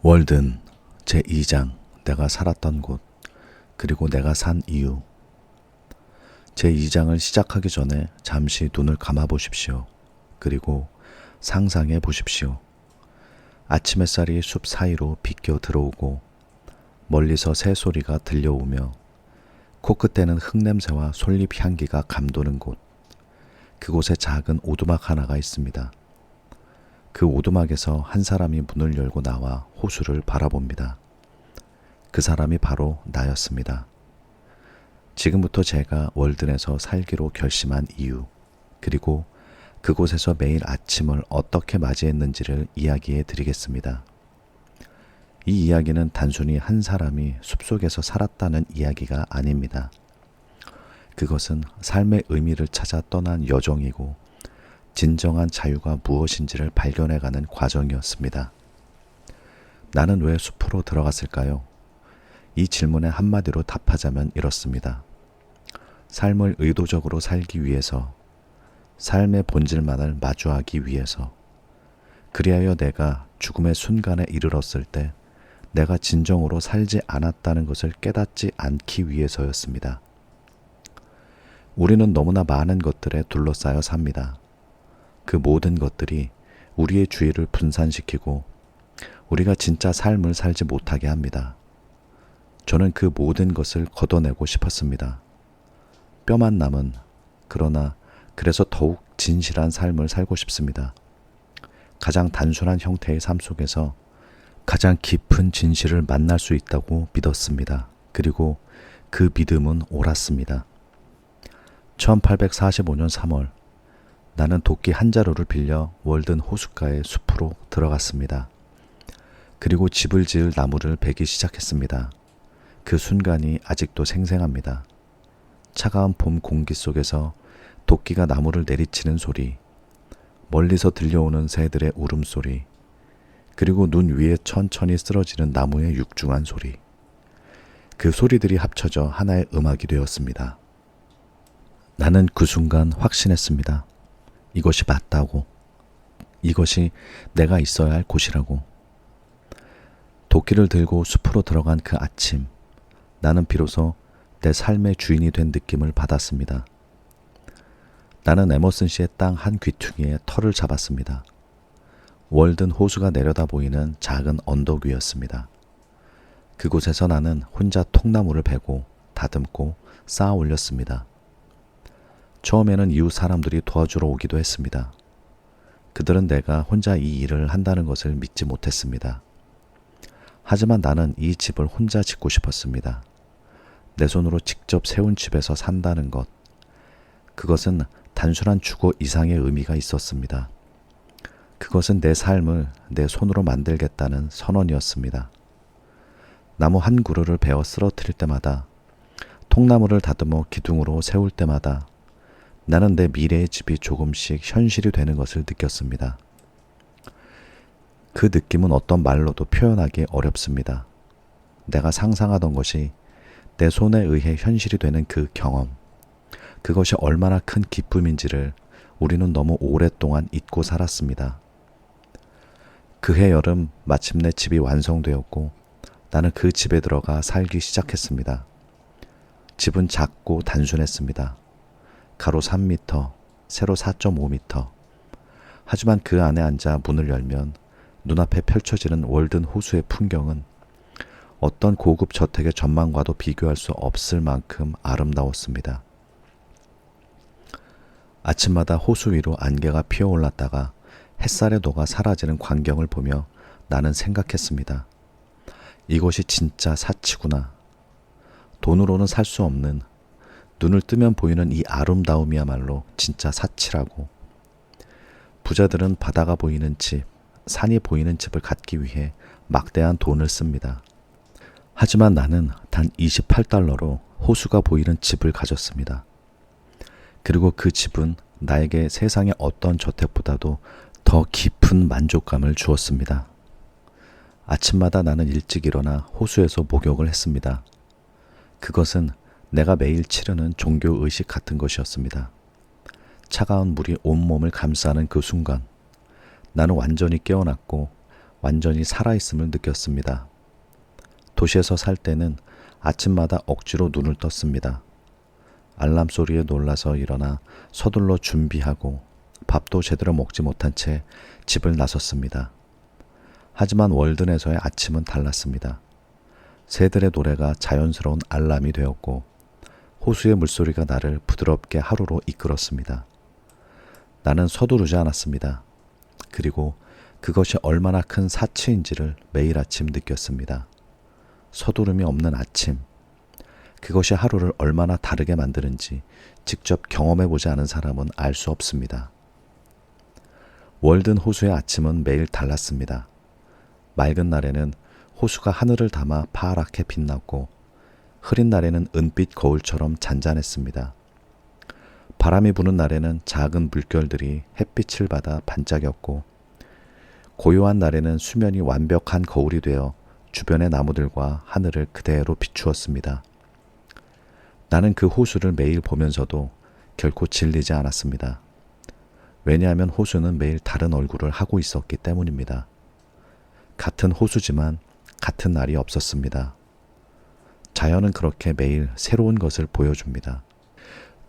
월든 제2장 내가 살았던 곳 그리고 내가 산 이유. 제2장을 시작하기 전에 잠시 눈을 감아 보십시오. 그리고 상상해 보십시오. 아침 햇살이 숲 사이로 비껴 들어오고 멀리서 새소리가 들려오며 코끝에는 흙냄새와 솔잎 향기가 감도는 곳. 그곳에 작은 오두막 하나가 있습니다. 그 오두막에서 한 사람이 문을 열고 나와 호수를 바라봅니다. 그 사람이 바로 나였습니다. 지금부터 제가 월든에서 살기로 결심한 이유, 그리고 그곳에서 매일 아침을 어떻게 맞이했는지를 이야기해 드리겠습니다. 이 이야기는 단순히 한 사람이 숲속에서 살았다는 이야기가 아닙니다. 그것은 삶의 의미를 찾아 떠난 여정이고 진정한 자유가 무엇인지를 발견해가는 과정이었습니다. 나는 왜 숲으로 들어갔을까요? 이 질문에 한마디로 답하자면 이렇습니다. 삶을 의도적으로 살기 위해서, 삶의 본질만을 마주하기 위해서, 그리하여 내가 죽음의 순간에 이르렀을 때 내가 진정으로 살지 않았다는 것을 깨닫지 않기 위해서였습니다. 우리는 너무나 많은 것들에 둘러싸여 삽니다. 그 모든 것들이 우리의 주의를 분산시키고 우리가 진짜 삶을 살지 못하게 합니다. 저는 그 모든 것을 걷어내고 싶었습니다. 뼈만 남은, 그러나 그래서 더욱 진실한 삶을 살고 싶습니다. 가장 단순한 형태의 삶 속에서 가장 깊은 진실을 만날 수 있다고 믿었습니다. 그리고 그 믿음은 옳았습니다. 1845년 3월, 나는 도끼 한 자루를 빌려 월든 호숫가의 숲으로 들어갔습니다. 그리고 집을 지을 나무를 베기 시작했습니다. 그 순간이 아직도 생생합니다. 차가운 봄 공기 속에서 도끼가 나무를 내리치는 소리, 멀리서 들려오는 새들의 울음소리, 그리고 눈 위에 천천히 쓰러지는 나무의 육중한 소리. 그 소리들이 합쳐져 하나의 음악이 되었습니다. 나는 그 순간 확신했습니다. 이것이 맞다고. 이것이 내가 있어야 할 곳이라고. 도끼를 들고 숲으로 들어간 그 아침, 나는 비로소 내 삶의 주인이 된 느낌을 받았습니다. 나는 에머슨 씨의 땅 한 귀퉁이에 터를 잡았습니다. 월든 호수가 내려다 보이는 작은 언덕 위였습니다. 그곳에서 나는 혼자 통나무를 베고 다듬고 쌓아 올렸습니다. 처음에는 이웃 사람들이 도와주러 오기도 했습니다. 그들은 내가 혼자 이 일을 한다는 것을 믿지 못했습니다. 하지만 나는 이 집을 혼자 짓고 싶었습니다. 내 손으로 직접 세운 집에서 산다는 것, 그것은 단순한 주거 이상의 의미가 있었습니다. 그것은 내 삶을 내 손으로 만들겠다는 선언이었습니다. 나무 한 그루를 베어 쓰러뜨릴 때마다, 통나무를 다듬어 기둥으로 세울 때마다 나는 내 미래의 집이 조금씩 현실이 되는 것을 느꼈습니다. 그 느낌은 어떤 말로도 표현하기 어렵습니다. 내가 상상하던 것이 내 손에 의해 현실이 되는 그 경험, 그것이 얼마나 큰 기쁨인지를 우리는 너무 오랫동안 잊고 살았습니다. 그해 여름 마침내 집이 완성되었고 나는 그 집에 들어가 살기 시작했습니다. 집은 작고 단순했습니다. 가로 3m, 세로 4.5m. 하지만 그 안에 앉아 문을 열면 눈앞에 펼쳐지는 월든 호수의 풍경은 어떤 고급 저택의 전망과도 비교할 수 없을 만큼 아름다웠습니다. 아침마다 호수 위로 안개가 피어올랐다가 햇살에 녹아 사라지는 광경을 보며 나는 생각했습니다. 이것이 진짜 사치구나. 돈으로는 살 수 없는, 눈을 뜨면 보이는 이 아름다움이야말로 진짜 사치라고. 부자들은 바다가 보이는 집, 산이 보이는 집을 갖기 위해 막대한 돈을 씁니다. 하지만 나는 단 28달러로 호수가 보이는 집을 가졌습니다. 그리고 그 집은 나에게 세상의 어떤 저택보다도 더 깊은 만족감을 주었습니다. 아침마다 나는 일찍 일어나 호수에서 목욕을 했습니다. 그것은 내가 매일 치르는 종교의식 같은 것이었습니다. 차가운 물이 온몸을 감싸는 그 순간, 나는 완전히 깨어났고 완전히 살아있음을 느꼈습니다. 도시에서 살 때는 아침마다 억지로 눈을 떴습니다. 알람 소리에 놀라서 일어나 서둘러 준비하고 밥도 제대로 먹지 못한 채 집을 나섰습니다. 하지만 월든에서의 아침은 달랐습니다. 새들의 노래가 자연스러운 알람이 되었고 호수의 물소리가 나를 부드럽게 하루로 이끌었습니다. 나는 서두르지 않았습니다. 그리고 그것이 얼마나 큰 사치인지를 매일 아침 느꼈습니다. 서두름이 없는 아침, 그것이 하루를 얼마나 다르게 만드는지 직접 경험해보지 않은 사람은 알 수 없습니다. 월든 호수의 아침은 매일 달랐습니다. 맑은 날에는 호수가 하늘을 담아 파랗게 빛났고 흐린 날에는 은빛 거울처럼 잔잔했습니다. 바람이 부는 날에는 작은 물결들이 햇빛을 받아 반짝였고 고요한 날에는 수면이 완벽한 거울이 되어 주변의 나무들과 하늘을 그대로 비추었습니다. 나는 그 호수를 매일 보면서도 결코 질리지 않았습니다. 왜냐하면 호수는 매일 다른 얼굴을 하고 있었기 때문입니다. 같은 호수지만 같은 날이 없었습니다. 자연은 그렇게 매일 새로운 것을 보여줍니다.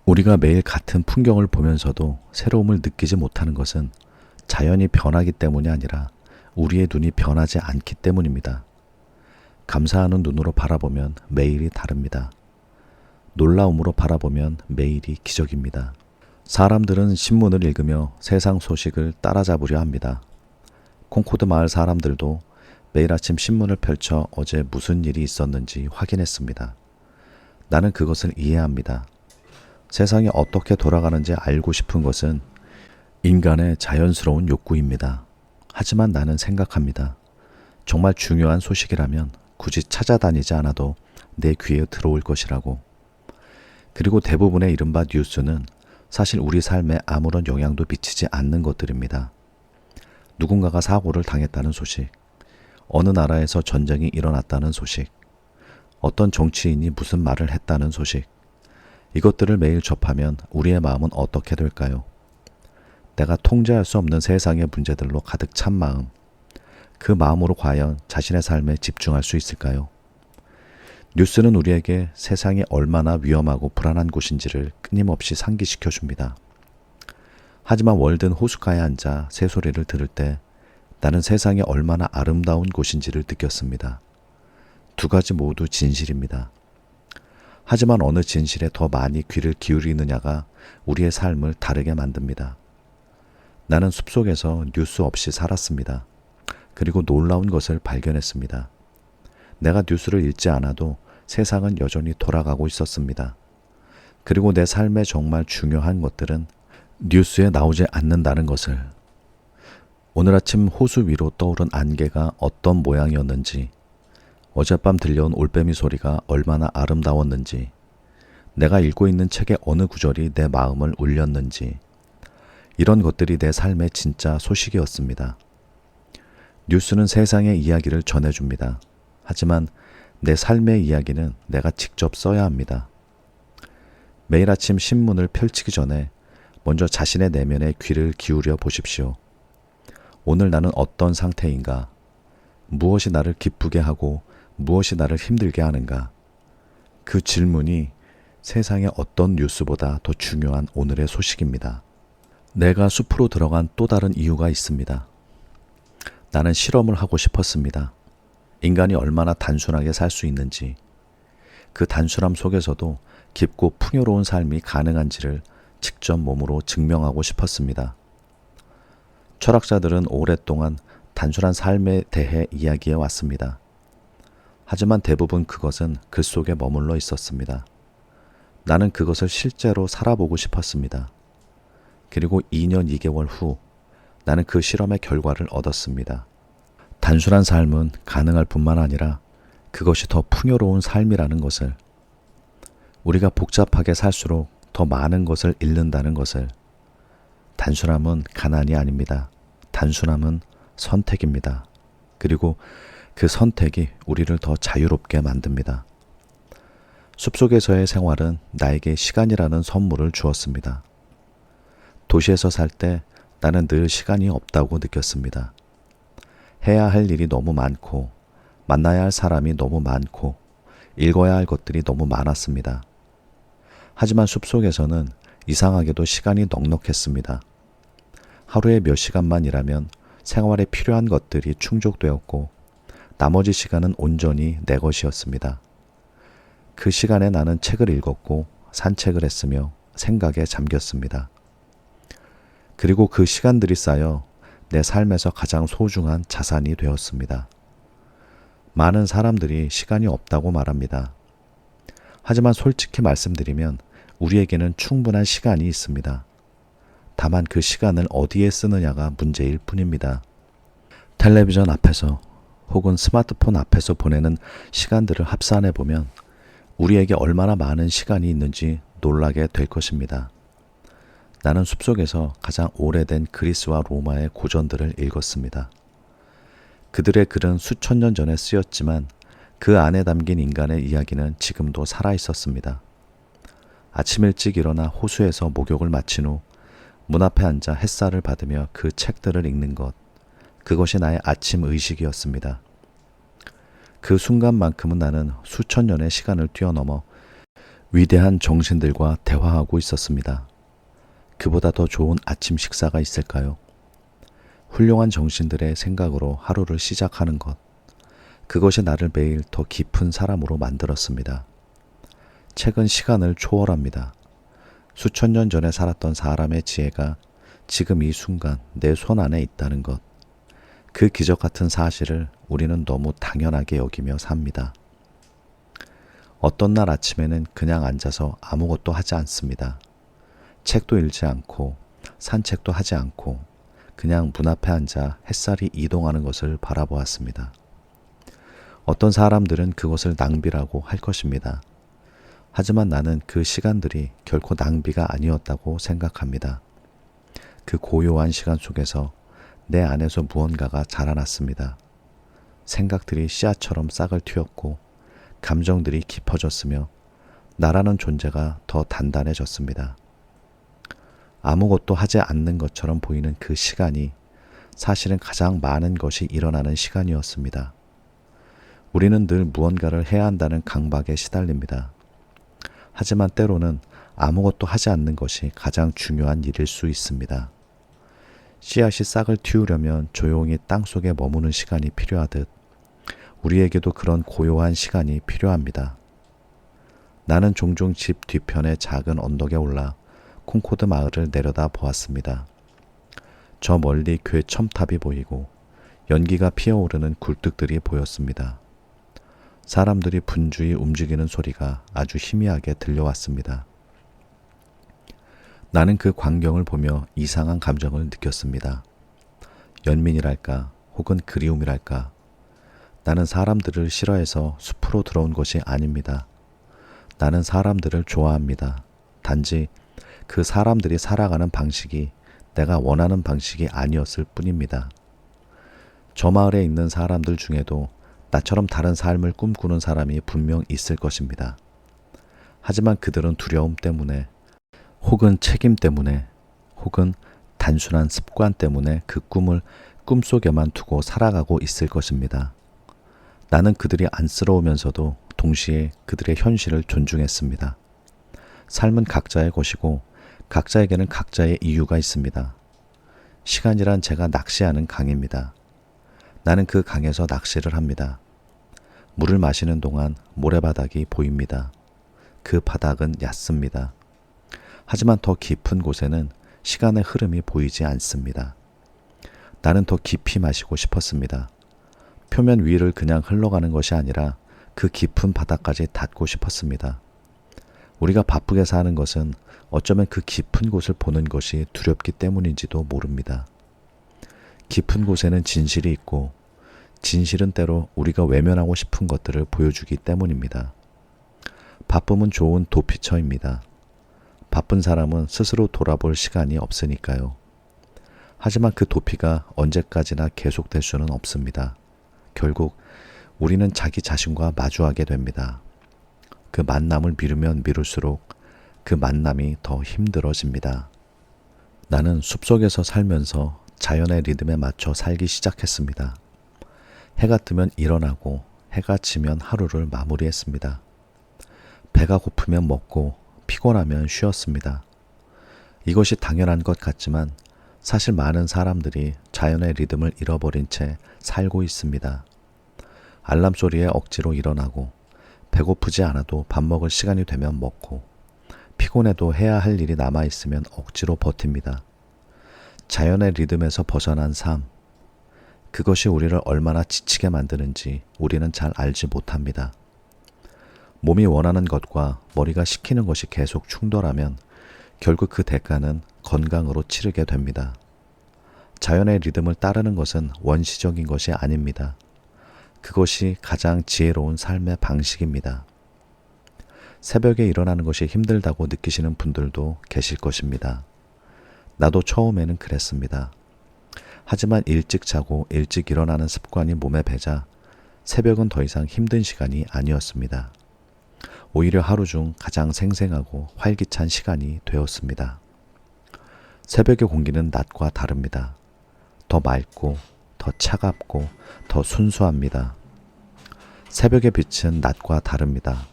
우리가 매일 같은 풍경을 보면서도 새로움을 느끼지 못하는 것은 자연이 변하기 때문이 아니라 우리의 눈이 변하지 않기 때문입니다. 감사하는 눈으로 바라보면 매일이 다릅니다. 놀라움으로 바라보면 매일이 기적입니다. 사람들은 신문을 읽으며 세상 소식을 따라잡으려 합니다. 콩코드 마을 사람들도 매일 아침 신문을 펼쳐 어제 무슨 일이 있었는지 확인했습니다. 나는 그것을 이해합니다. 세상이 어떻게 돌아가는지 알고 싶은 것은 인간의 자연스러운 욕구입니다. 하지만 나는 생각합니다. 정말 중요한 소식이라면 굳이 찾아다니지 않아도 내 귀에 들어올 것이라고. 그리고 대부분의 이른바 뉴스는 사실 우리 삶에 아무런 영향도 미치지 않는 것들입니다. 누군가가 사고를 당했다는 소식, 어느 나라에서 전쟁이 일어났다는 소식, 어떤 정치인이 무슨 말을 했다는 소식, 이것들을 매일 접하면 우리의 마음은 어떻게 될까요? 내가 통제할 수 없는 세상의 문제들로 가득 찬 마음, 그 마음으로 과연 자신의 삶에 집중할 수 있을까요? 뉴스는 우리에게 세상이 얼마나 위험하고 불안한 곳인지를 끊임없이 상기시켜 줍니다. 하지만 월든 호숫가에 앉아 새소리를 들을 때 나는 세상이 얼마나 아름다운 곳인지를 느꼈습니다. 두 가지 모두 진실입니다. 하지만 어느 진실에 더 많이 귀를 기울이느냐가 우리의 삶을 다르게 만듭니다. 나는 숲속에서 뉴스 없이 살았습니다. 그리고 놀라운 것을 발견했습니다. 내가 뉴스를 읽지 않아도 세상은 여전히 돌아가고 있었습니다. 그리고 내 삶에 정말 중요한 것들은 뉴스에 나오지 않는다는 것을. 오늘 아침 호수 위로 떠오른 안개가 어떤 모양이었는지, 어젯밤 들려온 올빼미 소리가 얼마나 아름다웠는지, 내가 읽고 있는 책의 어느 구절이 내 마음을 울렸는지, 이런 것들이 내 삶의 진짜 소식이었습니다. 뉴스는 세상의 이야기를 전해줍니다. 하지만 내 삶의 이야기는 내가 직접 써야 합니다. 매일 아침 신문을 펼치기 전에 먼저 자신의 내면에 귀를 기울여 보십시오. 오늘 나는 어떤 상태인가? 무엇이 나를 기쁘게 하고 무엇이 나를 힘들게 하는가? 그 질문이 세상의 어떤 뉴스보다 더 중요한 오늘의 소식입니다. 내가 숲으로 들어간 또 다른 이유가 있습니다. 나는 실험을 하고 싶었습니다. 인간이 얼마나 단순하게 살 수 있는지, 그 단순함 속에서도 깊고 풍요로운 삶이 가능한지를 직접 몸으로 증명하고 싶었습니다. 철학자들은 오랫동안 단순한 삶에 대해 이야기해 왔습니다. 하지만 대부분 그것은 글 속에 머물러 있었습니다. 나는 그것을 실제로 살아보고 싶었습니다. 그리고 2년 2개월 후 나는 그 실험의 결과를 얻었습니다. 단순한 삶은 가능할 뿐만 아니라 그것이 더 풍요로운 삶이라는 것을, 우리가 복잡하게 살수록 더 많은 것을 잃는다는 것을. 단순함은 가난이 아닙니다. 단순함은 선택입니다. 그리고 그 선택이 우리를 더 자유롭게 만듭니다. 숲속에서의 생활은 나에게 시간이라는 선물을 주었습니다. 도시에서 살 때 나는 늘 시간이 없다고 느꼈습니다. 해야 할 일이 너무 많고, 만나야 할 사람이 너무 많고, 읽어야 할 것들이 너무 많았습니다. 하지만 숲속에서는 이상하게도 시간이 넉넉했습니다. 하루에 몇 시간만 일하면 생활에 필요한 것들이 충족되었고, 나머지 시간은 온전히 내 것이었습니다. 그 시간에 나는 책을 읽었고 산책을 했으며 생각에 잠겼습니다. 그리고 그 시간들이 쌓여 내 삶에서 가장 소중한 자산이 되었습니다. 많은 사람들이 시간이 없다고 말합니다. 하지만 솔직히 말씀드리면 우리에게는 충분한 시간이 있습니다. 다만 그 시간을 어디에 쓰느냐가 문제일 뿐입니다. 텔레비전 앞에서 혹은 스마트폰 앞에서 보내는 시간들을 합산해 보면 우리에게 얼마나 많은 시간이 있는지 놀라게 될 것입니다. 나는 숲속에서 가장 오래된 그리스와 로마의 고전들을 읽었습니다. 그들의 글은 수천 년 전에 쓰였지만 그 안에 담긴 인간의 이야기는 지금도 살아 있었습니다. 아침 일찍 일어나 호수에서 목욕을 마친 후 문 앞에 앉아 햇살을 받으며 그 책들을 읽는 것, 그것이 나의 아침 의식이었습니다. 그 순간만큼은 나는 수천 년의 시간을 뛰어넘어 위대한 정신들과 대화하고 있었습니다. 그보다 더 좋은 아침 식사가 있을까요? 훌륭한 정신들의 생각으로 하루를 시작하는 것, 그것이 나를 매일 더 깊은 사람으로 만들었습니다. 책은 시간을 초월합니다. 수천 년 전에 살았던 사람의 지혜가 지금 이 순간 내 손 안에 있다는 것, 그 기적 같은 사실을 우리는 너무 당연하게 여기며 삽니다. 어떤 날 아침에는 그냥 앉아서 아무것도 하지 않습니다. 책도 읽지 않고 산책도 하지 않고 그냥 문 앞에 앉아 햇살이 이동하는 것을 바라보았습니다. 어떤 사람들은 그것을 낭비라고 할 것입니다. 하지만 나는 그 시간들이 결코 낭비가 아니었다고 생각합니다. 그 고요한 시간 속에서 내 안에서 무언가가 자라났습니다. 생각들이 씨앗처럼 싹을 틔웠고 감정들이 깊어졌으며 나라는 존재가 더 단단해졌습니다. 아무것도 하지 않는 것처럼 보이는 그 시간이 사실은 가장 많은 것이 일어나는 시간이었습니다. 우리는 늘 무언가를 해야 한다는 강박에 시달립니다. 하지만 때로는 아무것도 하지 않는 것이 가장 중요한 일일 수 있습니다. 씨앗이 싹을 틔우려면 조용히 땅속에 머무는 시간이 필요하듯 우리에게도 그런 고요한 시간이 필요합니다. 나는 종종 집 뒤편의 작은 언덕에 올라 콩코드 마을을 내려다 보았습니다. 저 멀리 궤 첨탑이 보이고 연기가 피어오르는 굴뚝들이 보였습니다. 사람들이 분주히 움직이는 소리가 아주 희미하게 들려왔습니다. 나는 그 광경을 보며 이상한 감정을 느꼈습니다. 연민이랄까 혹은 그리움이랄까. 나는 사람들을 싫어해서 숲으로 들어온 것이 아닙니다. 나는 사람들을 좋아합니다. 단지 그 사람들이 살아가는 방식이 내가 원하는 방식이 아니었을 뿐입니다. 저 마을에 있는 사람들 중에도 나처럼 다른 삶을 꿈꾸는 사람이 분명 있을 것입니다. 하지만 그들은 두려움 때문에 혹은 책임 때문에 혹은 단순한 습관 때문에 그 꿈을 꿈속에만 두고 살아가고 있을 것입니다. 나는 그들이 안쓰러우면서도 동시에 그들의 현실을 존중했습니다. 삶은 각자의 것이고 각자에게는 각자의 이유가 있습니다. 시간이란 제가 낚시하는 강입니다. 나는 그 강에서 낚시를 합니다. 물을 마시는 동안 모래바닥이 보입니다. 그 바닥은 얕습니다. 하지만 더 깊은 곳에는 시간의 흐름이 보이지 않습니다. 나는 더 깊이 마시고 싶었습니다. 표면 위를 그냥 흘러가는 것이 아니라 그 깊은 바닥까지 닿고 싶었습니다. 우리가 바쁘게 사는 것은 어쩌면 그 깊은 곳을 보는 것이 두렵기 때문인지도 모릅니다. 깊은 곳에는 진실이 있고 진실은 때로 우리가 외면하고 싶은 것들을 보여주기 때문입니다. 바쁨은 좋은 도피처입니다. 바쁜 사람은 스스로 돌아볼 시간이 없으니까요. 하지만 그 도피가 언제까지나 계속될 수는 없습니다. 결국 우리는 자기 자신과 마주하게 됩니다. 그 만남을 미루면 미룰수록 그 만남이 더 힘들어집니다. 나는 숲속에서 살면서 자연의 리듬에 맞춰 살기 시작했습니다. 해가 뜨면 일어나고 해가 지면 하루를 마무리했습니다. 배가 고프면 먹고 피곤하면 쉬었습니다. 이것이 당연한 것 같지만 사실 많은 사람들이 자연의 리듬을 잃어버린 채 살고 있습니다. 알람 소리에 억지로 일어나고 배고프지 않아도 밥 먹을 시간이 되면 먹고 피곤해도 해야 할 일이 남아있으면 억지로 버팁니다. 자연의 리듬에서 벗어난 삶, 그것이 우리를 얼마나 지치게 만드는지 우리는 잘 알지 못합니다. 몸이 원하는 것과 머리가 시키는 것이 계속 충돌하면 결국 그 대가는 건강으로 치르게 됩니다. 자연의 리듬을 따르는 것은 원시적인 것이 아닙니다. 그것이 가장 지혜로운 삶의 방식입니다. 새벽에 일어나는 것이 힘들다고 느끼시는 분들도 계실 것입니다. 나도 처음에는 그랬습니다. 하지만 일찍 자고 일찍 일어나는 습관이 몸에 배자 새벽은 더 이상 힘든 시간이 아니었습니다. 오히려 하루 중 가장 생생하고 활기찬 시간이 되었습니다. 새벽의 공기는 낮과 다릅니다. 더 맑고 더 차갑고 더 순수합니다. 새벽의 빛은 낮과 다릅니다.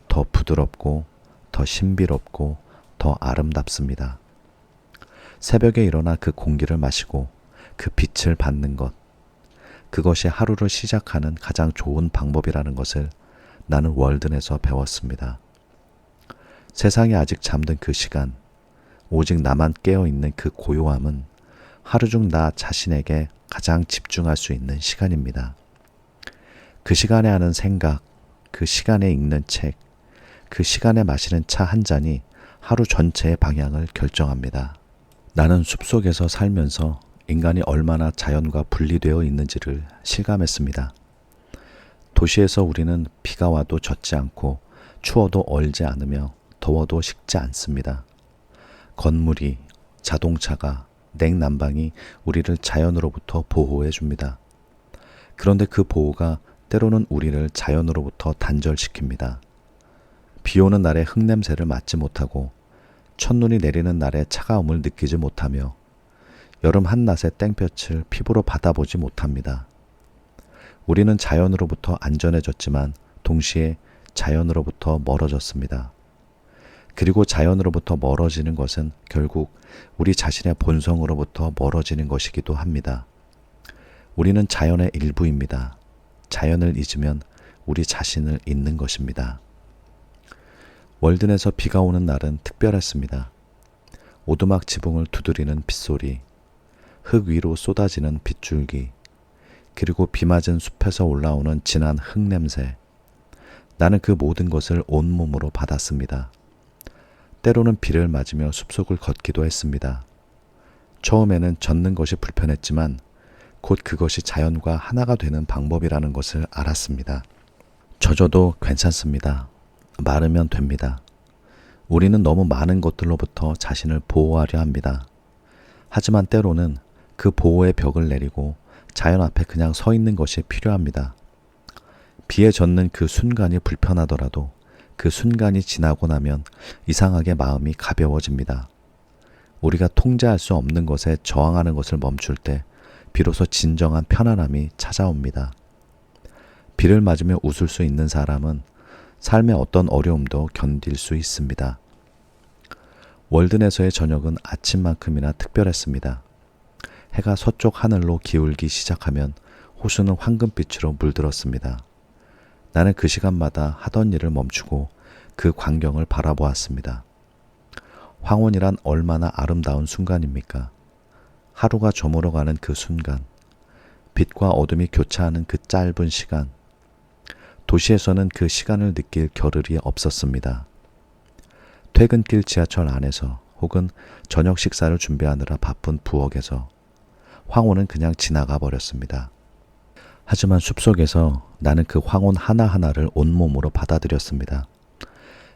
더 부드럽고 더 신비롭고 더 아름답습니다. 새벽에 일어나 그 공기를 마시고 그 빛을 받는 것, 그것이 하루를 시작하는 가장 좋은 방법이라는 것을 나는 월든에서 배웠습니다. 세상이 아직 잠든 그 시간, 오직 나만 깨어있는 그 고요함은 하루 중 나 자신에게 가장 집중할 수 있는 시간입니다. 그 시간에 하는 생각, 그 시간에 읽는 책, 그 시간에 마시는 차 한 잔이 하루 전체의 방향을 결정합니다. 나는 숲속에서 살면서 인간이 얼마나 자연과 분리되어 있는지를 실감했습니다. 도시에서 우리는 비가 와도 젖지 않고 추워도 얼지 않으며 더워도 식지 않습니다. 건물이, 자동차가, 냉난방이 우리를 자연으로부터 보호해 줍니다. 그런데 그 보호가 때로는 우리를 자연으로부터 단절시킵니다. 비 오는 날에 흙냄새를 맡지 못하고 첫눈이 내리는 날의 차가움을 느끼지 못하며 여름 한낮의 땡볕을 피부로 받아보지 못합니다. 우리는 자연으로부터 안전해졌지만 동시에 자연으로부터 멀어졌습니다. 그리고 자연으로부터 멀어지는 것은 결국 우리 자신의 본성으로부터 멀어지는 것이기도 합니다. 우리는 자연의 일부입니다. 자연을 잊으면 우리 자신을 잊는 것입니다. 월든에서 비가 오는 날은 특별했습니다. 오두막 지붕을 두드리는 빗소리, 흙 위로 쏟아지는 빗줄기, 그리고 비 맞은 숲에서 올라오는 진한 흙냄새. 나는 그 모든 것을 온몸으로 받았습니다. 때로는 비를 맞으며 숲속을 걷기도 했습니다. 처음에는 젖는 것이 불편했지만 곧 그것이 자연과 하나가 되는 방법이라는 것을 알았습니다. 젖어도 괜찮습니다. 마르면 됩니다. 우리는 너무 많은 것들로부터 자신을 보호하려 합니다. 하지만 때로는 그 보호의 벽을 내리고 자연 앞에 그냥 서 있는 것이 필요합니다. 비에 젖는 그 순간이 불편하더라도 그 순간이 지나고 나면 이상하게 마음이 가벼워집니다. 우리가 통제할 수 없는 것에 저항하는 것을 멈출 때 비로소 진정한 편안함이 찾아옵니다. 비를 맞으며 웃을 수 있는 사람은 삶의 어떤 어려움도 견딜 수 있습니다. 월든에서의 저녁은 아침만큼이나 특별했습니다. 해가 서쪽 하늘로 기울기 시작하면 호수는 황금빛으로 물들었습니다. 나는 그 시간마다 하던 일을 멈추고 그 광경을 바라보았습니다. 황혼이란 얼마나 아름다운 순간입니까? 하루가 저물어가는 그 순간, 빛과 어둠이 교차하는 그 짧은 시간, 도시에서는 그 시간을 느낄 겨를이 없었습니다. 퇴근길 지하철 안에서 혹은 저녁 식사를 준비하느라 바쁜 부엌에서 황혼은 그냥 지나가 버렸습니다. 하지만 숲속에서 나는 그 황혼 하나하나를 온몸으로 받아들였습니다.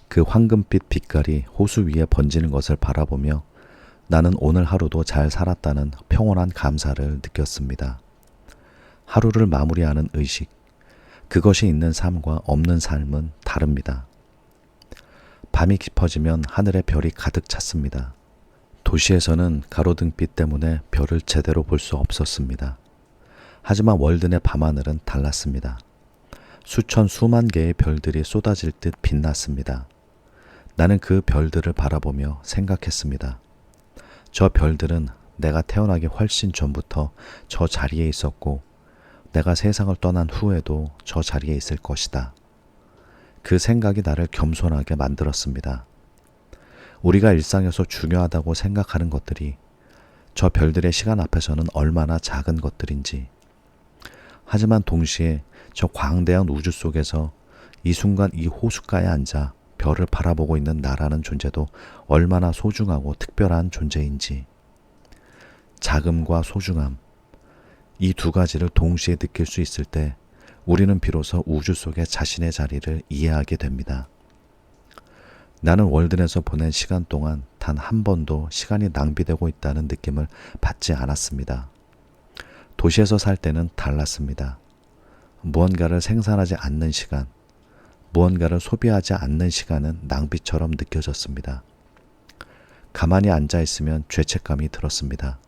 그 황금빛 빛깔이 호수 위에 번지는 것을 바라보며 나는 오늘 하루도 잘 살았다는 평온한 감사를 느꼈습니다. 하루를 마무리하는 의식, 그것이 있는 삶과 없는 삶은 다릅니다. 밤이 깊어지면 하늘에 별이 가득 찼습니다. 도시에서는 가로등빛 때문에 별을 제대로 볼 수 없었습니다. 하지만 월든의 밤하늘은 달랐습니다. 수천 수만 개의 별들이 쏟아질 듯 빛났습니다. 나는 그 별들을 바라보며 생각했습니다. 저 별들은 내가 태어나기 훨씬 전부터 저 자리에 있었고 내가 세상을 떠난 후에도 저 자리에 있을 것이다. 그 생각이 나를 겸손하게 만들었습니다. 우리가 일상에서 중요하다고 생각하는 것들이 저 별들의 시간 앞에서는 얼마나 작은 것들인지, 하지만 동시에 저 광대한 우주 속에서 이 순간 이 호숫가에 앉아 별을 바라보고 있는 나라는 존재도 얼마나 소중하고 특별한 존재인지, 작음과 소중함, 이 두 가지를 동시에 느낄 수 있을 때 우리는 비로소 우주 속의 자신의 자리를 이해하게 됩니다. 나는 월든에서 보낸 시간 동안 단 한 번도 시간이 낭비되고 있다는 느낌을 받지 않았습니다. 도시에서 살 때는 달랐습니다. 무언가를 생산하지 않는 시간, 무언가를 소비하지 않는 시간은 낭비처럼 느껴졌습니다. 가만히 앉아 있으면 죄책감이 들었습니다.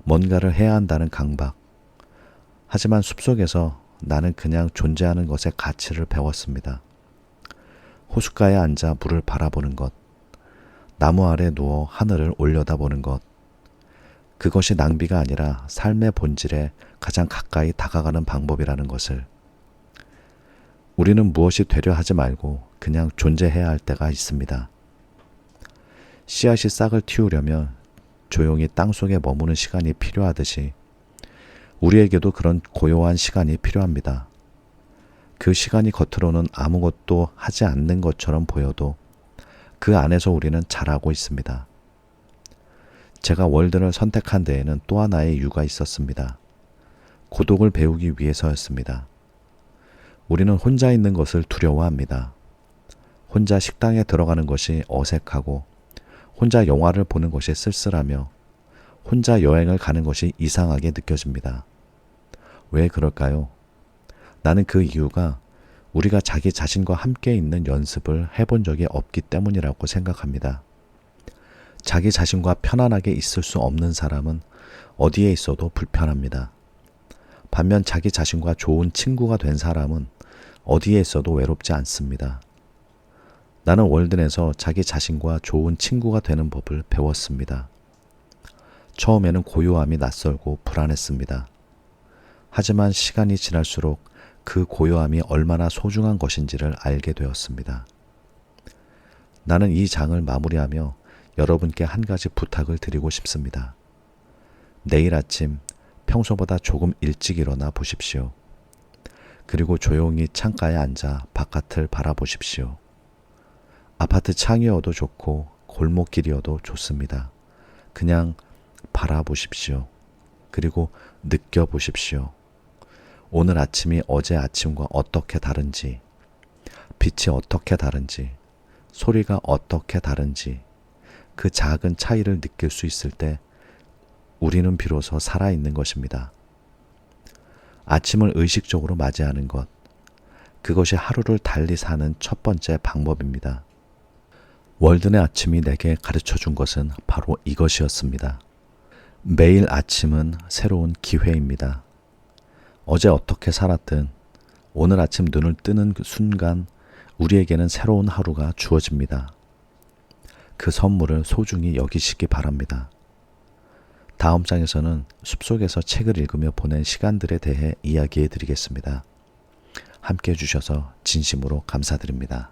뭔가를 해야 한다는 강박. 하지만 숲속에서 나는 그냥 존재하는 것의 가치를 배웠습니다. 호숫가에 앉아 물을 바라보는 것, 나무 아래 누워 하늘을 올려다보는 것, 그것이 낭비가 아니라 삶의 본질에 가장 가까이 다가가는 방법이라는 것을. 우리는 무엇이 되려 하지 말고 그냥 존재해야 할 때가 있습니다. 씨앗이 싹을 틔우려면 조용히 땅속에 머무는 시간이 필요하듯이 우리에게도 그런 고요한 시간이 필요합니다. 그 시간이 겉으로는 아무것도 하지 않는 것처럼 보여도 그 안에서 우리는 자라고 있습니다. 제가 월든을 선택한 데에는 또 하나의 이유가 있었습니다. 고독을 배우기 위해서였습니다. 우리는 혼자 있는 것을 두려워합니다. 혼자 식당에 들어가는 것이 어색하고, 혼자 영화를 보는 것이 쓸쓸하며, 혼자 여행을 가는 것이 이상하게 느껴집니다. 왜 그럴까요? 나는 그 이유가 우리가 자기 자신과 함께 있는 연습을 해본 적이 없기 때문이라고 생각합니다. 자기 자신과 편안하게 있을 수 없는 사람은 어디에 있어도 불편합니다. 반면 자기 자신과 좋은 친구가 된 사람은 어디에 있어도 외롭지 않습니다. 나는 월든에서 자기 자신과 좋은 친구가 되는 법을 배웠습니다. 처음에는 고요함이 낯설고 불안했습니다. 하지만 시간이 지날수록 그 고요함이 얼마나 소중한 것인지를 알게 되었습니다. 나는 이 장을 마무리하며 여러분께 한 가지 부탁을 드리고 싶습니다. 내일 아침 평소보다 조금 일찍 일어나 보십시오. 그리고 조용히 창가에 앉아 바깥을 바라보십시오. 아파트 창이어도 좋고 골목길이어도 좋습니다. 그냥 바라보십시오. 그리고 느껴보십시오. 오늘 아침이 어제 아침과 어떻게 다른지, 빛이 어떻게 다른지, 소리가 어떻게 다른지, 그 작은 차이를 느낄 수 있을 때 우리는 비로소 살아있는 것입니다. 아침을 의식적으로 맞이하는 것, 그것이 하루를 달리 사는 첫 번째 방법입니다. 월든의 아침이 내게 가르쳐 준 것은 바로 이것이었습니다. 매일 아침은 새로운 기회입니다. 어제 어떻게 살았든 오늘 아침 눈을 뜨는 그 순간 우리에게는 새로운 하루가 주어집니다. 그 선물을 소중히 여기시기 바랍니다. 다음 장에서는 숲속에서 책을 읽으며 보낸 시간들에 대해 이야기해 드리겠습니다. 함께 해주셔서 진심으로 감사드립니다.